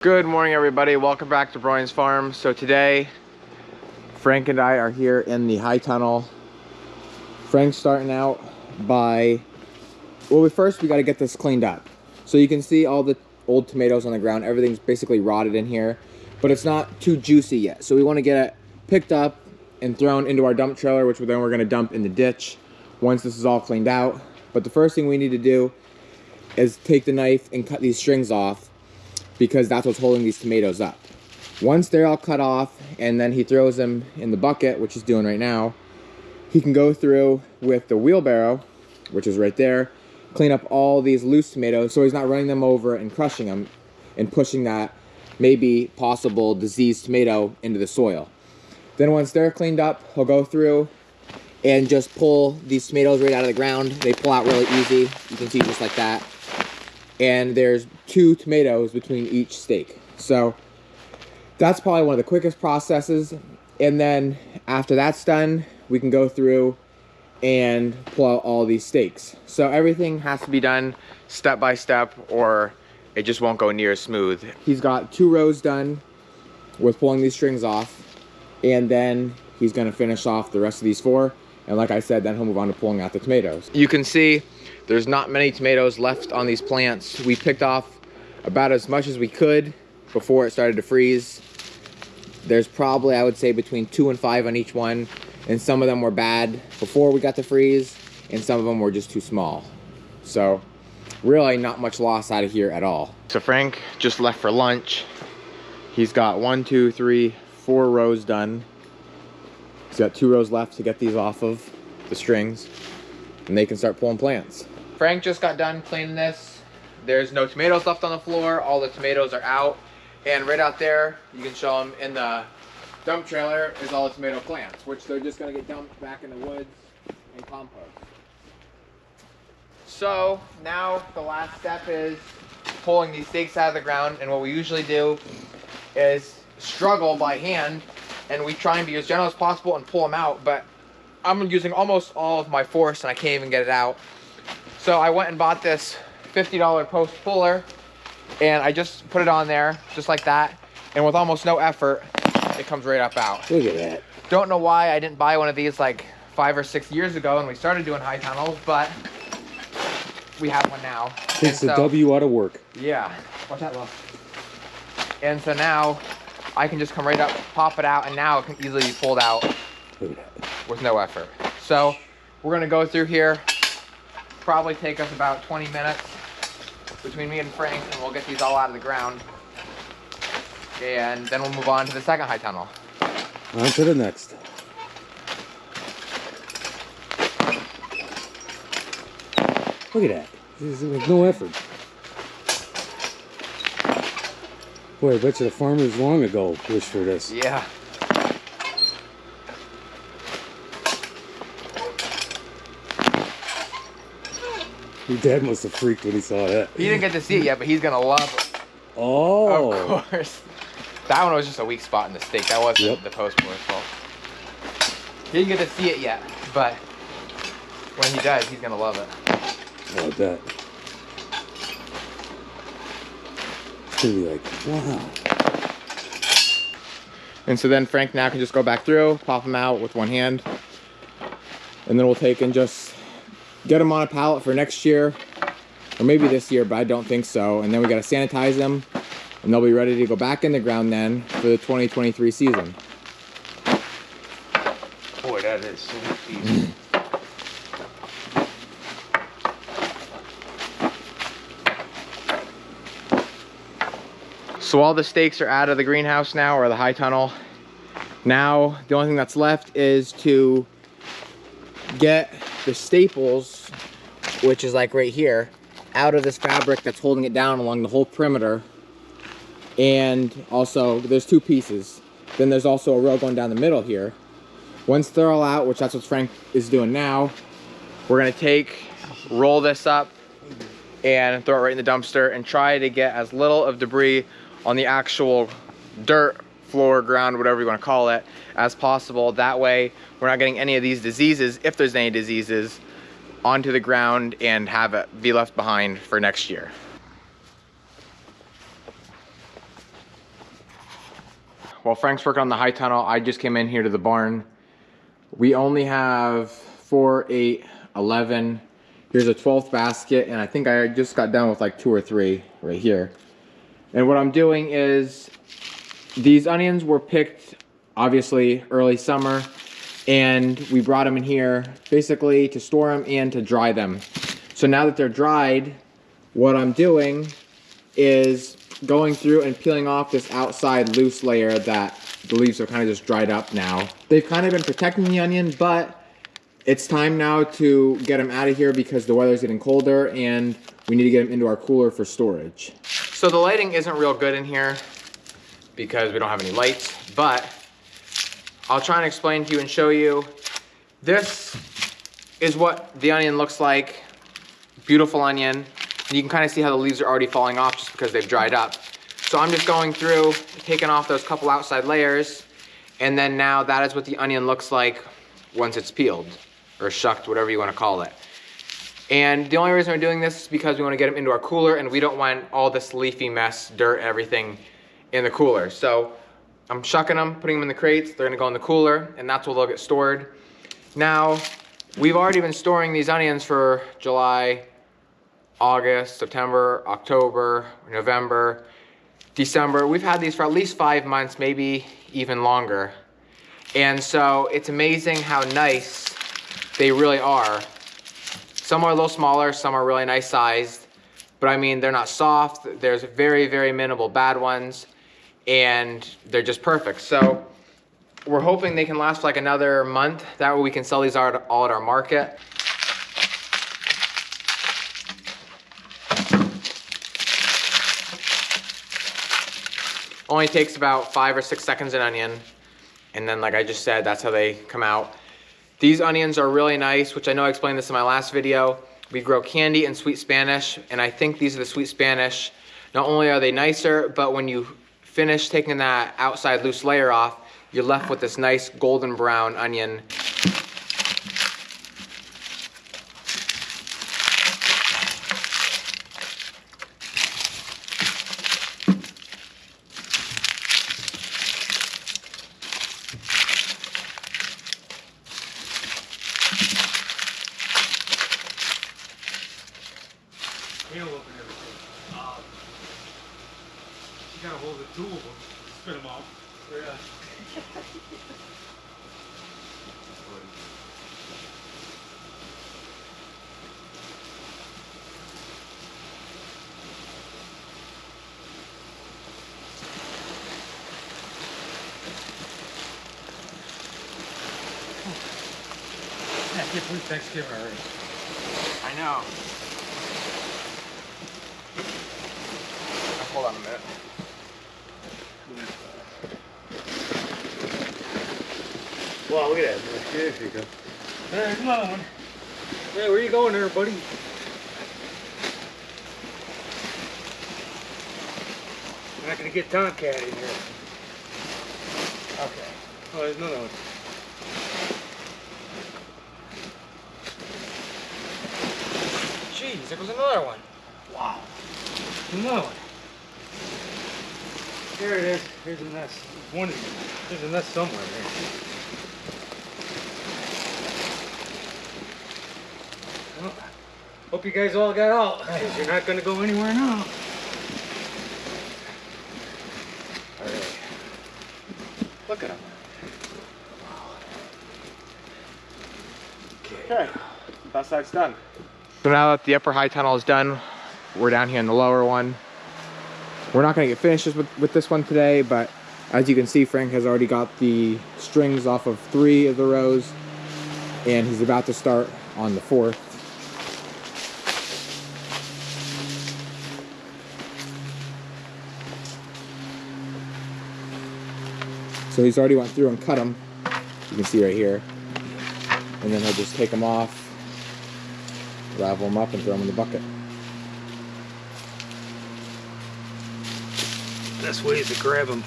Good morning, everybody. Welcome back to Broyans Farm. So today, Frank and I are here in the high tunnel. Frank's starting out by, well, we got to get this cleaned up. So you can see all the old tomatoes on the ground. Everything's basically rotted in here, but it's not too juicy yet. So we want to get it picked up and thrown into our dump trailer, which then we're going to dump in the ditch once this is all cleaned out. But the first thing we need to do is take the knife and cut these strings off, because that's what's holding these tomatoes up. Once they're all cut off and then he throws them in the bucket, which he's doing right now, he can go through with the wheelbarrow, which is right there, clean up all these loose tomatoes so he's not running them over and crushing them and pushing that maybe possible diseased tomato into the soil. Then once they're cleaned up, he'll go through and just pull these tomatoes right out of the ground. They pull out really easy. You can see just like that. And there's 2 tomatoes between each stake. So that's probably one of the quickest processes. And then after that's done, we can go through and pull out all these stakes. So everything has to be done step by step or it just won't go near as smooth. He's got 2 rows done with pulling these strings off, and then he's gonna finish off the rest of these 4. And like I said, then he'll move on to pulling out the tomatoes. You can see there's not many tomatoes left on these plants. We picked off about as much as we could before it started to freeze. There's probably, I would say, between 2 and 5 on each one. And some of them were bad before we got the freeze, and some of them were just too small. So really not much loss out of here at all. So Frank just left for lunch. He's got 1, 2, 3, 4 rows done. He's got 2 rows left to get these off of the strings, and they can start pulling plants. Frank just got done cleaning this. There's no tomatoes left on the floor. All the tomatoes are out. And right out there, you can show them in the dump trailer is all the tomato plants, which they're just gonna get dumped back in the woods and compost. So now the last step is pulling these stakes out of the ground. And what we usually do is struggle by hand, and we try and be as gentle as possible and pull them out, but I'm using almost all of my force and I can't even get it out. So I went and bought this $50 post puller, and I just put it on there just like that, and with almost no effort it comes right up out. Look at that. Don't know why I didn't buy one of these like 5 or 6 years ago when we started doing high tunnels, but we have one now. Takes the W out of work. Yeah, watch that, love. And so now I can just come right up, pop it out, and now it can easily be pulled out with no effort. So we're gonna go through here, probably take us about 20 minutes between me and Frank, and we'll get these all out of the ground. And then we'll move on to the second high tunnel. On to the next. Look at that. There's no effort. Boy, I bet you the farmers long ago wished for this. Yeah. Your dad must have freaked when he saw that. He didn't get to see it yet, but he's gonna love it. Oh. Of course. That one was just a weak spot in the stake. That wasn't the post puller's fault. He didn't get to see it yet, but when he does, he's gonna love it. About that. It's gonna be like, wow. And so then Frank now can just go back through, pop them out with one hand, and then we'll take and just get them on a pallet for next year, or maybe this year, but I don't think so. And then we gotta sanitize them, and they'll be ready to go back in the ground then for the 2023 season. Boy, that is sweet. So all the stakes are out of the greenhouse now, or the high tunnel. Now the only thing that's left is to get the staples, which is like right here, out of this fabric that's holding it down along the whole perimeter. And also there's 2 pieces. Then there's also a row going down the middle here. Once they're all out, which that's what Frank is doing now, we're gonna roll this up and throw it right in the dumpster and try to get as little of debris on the actual dirt, floor, ground, whatever you want to call it, as possible. That way we're not getting any of these diseases, if there's any diseases, onto the ground and have it be left behind for next year. while Frank's working on the high tunnel, I just came in here to the barn. We only have 4, 8, 11. Here's a 12th basket, and I think I just got done with like 2 or 3 right here. And what I'm doing is, these onions were picked obviously early summer, and we brought them in here basically to store them and to dry them. So now that they're dried, what I'm doing is going through and peeling off this outside loose layer that the leaves are kind of just dried up now. They've kind of been protecting the onion, but it's time now to get them out of here because the weather's getting colder and we need to get them into our cooler for storage. So the lighting isn't real good in here because we don't have any lights, but I'll try and explain to you and show you. This is what the onion looks like. Beautiful onion. And you can kind of see how the leaves are already falling off just because they've dried up. So I'm just going through, taking off those couple outside layers, and then now that is what the onion looks like once it's peeled, or shucked, whatever you want to call it. And the only reason we're doing this is because we want to get them into our cooler, and we don't want all this leafy mess, dirt, everything in the cooler. So I'm shucking them, putting them in the crates. They're gonna go in the cooler, and that's where they'll get stored. Now, we've already been storing these onions for July, August, September, October, November, December. We've had these for at least 5 months, maybe even longer. And so it's amazing how nice they really are. Some are a little smaller, some are really nice sized, but I mean, they're not soft. There's very, very minimal bad ones, and they're just perfect. So we're hoping they can last for like another month. That way we can sell these all at our market. Only takes about 5 or 6 seconds an onion. And then like I just said, that's how they come out. These onions are really nice, which I know I explained this in my last video. We grow candy and sweet Spanish, and I think these are the sweet Spanish. Not only are they nicer, but when you finish taking that outside loose layer off, you're left with this nice golden brown onion. He'll open everything. You gotta hold the tool, spin them out. Yeah. I can't believe Thanksgiving already. I know. Hold on a minute. Wow, look at that. There you go. There's another one. Hey, where you going there, buddy? You're not gonna get Tomcat in here. Okay. Oh, there's another one. Jeez, there goes another one. Wow. Another one. There it is. Here's a nest. There's a nest somewhere here. Well, hope you guys all got out, because you're not going to go anywhere now. All right. Look at them. Okay, that side's done. So now that the upper high tunnel is done, we're down here in the lower one. We're not gonna get finished with this one today, but as you can see, Frank has already got the strings off of 3 of the rows, and he's about to start on the 4th. So he's already went through and cut them. You can see right here. And then he'll just take them off, ravel them up, and throw them in the bucket. Best way is to grab them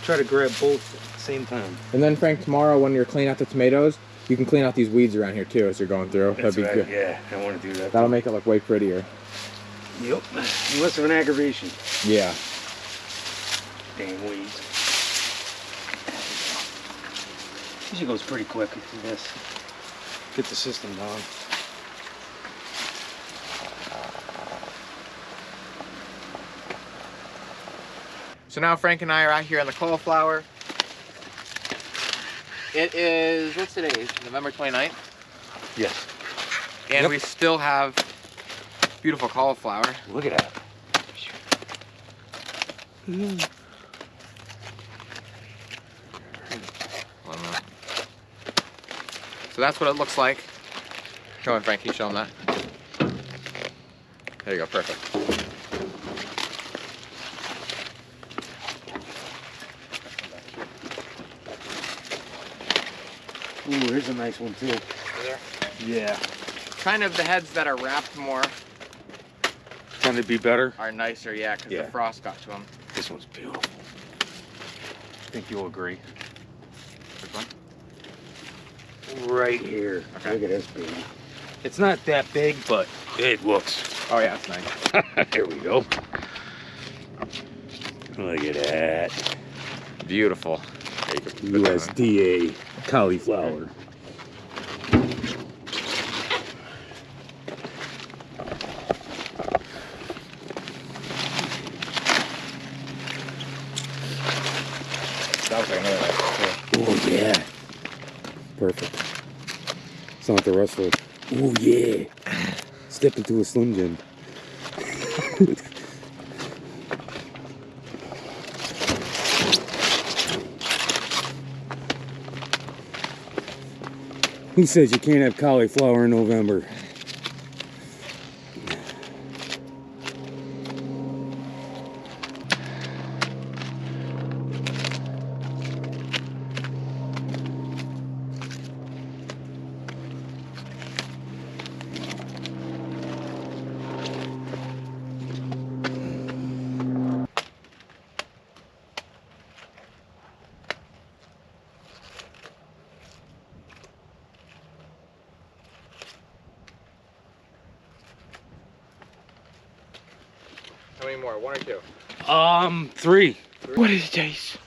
try to grab both at the same time. And then Frank, tomorrow when you're cleaning out the tomatoes, you can clean out these weeds around here too as you're going through. That's That'd be right. good. Yeah, I want to do that. That'll make it look way prettier. Yep. Less of an aggravation. Yeah. Dang weeds. Usually goes pretty quick in this. Get the system down. So now Frank and I are out here on the cauliflower. It is, what's today? November 29th? Yes. And we still have beautiful cauliflower. Look at that. So that's what it looks like. Show him, Frankie, show him that. There you go, perfect. Ooh, here's a nice one too. There? Yeah. Kind of the heads that are wrapped more Tend to be better. are nicer, yeah, because Yeah. the frost got to them. This one's beautiful. I think you'll agree. Which one? Right here. Okay. Look at this baby. It's not that big, but it looks. Oh yeah, that's nice. There we go. Look at that. Beautiful. There you go. Put that on. USDA cauliflower. That was like another nice one, Oh yeah. Perfect. Sound like the wrestler. Oh yeah. Step into a Slim Jim. Who says you can't have cauliflower in November? How many more? One or two? 3. What is this?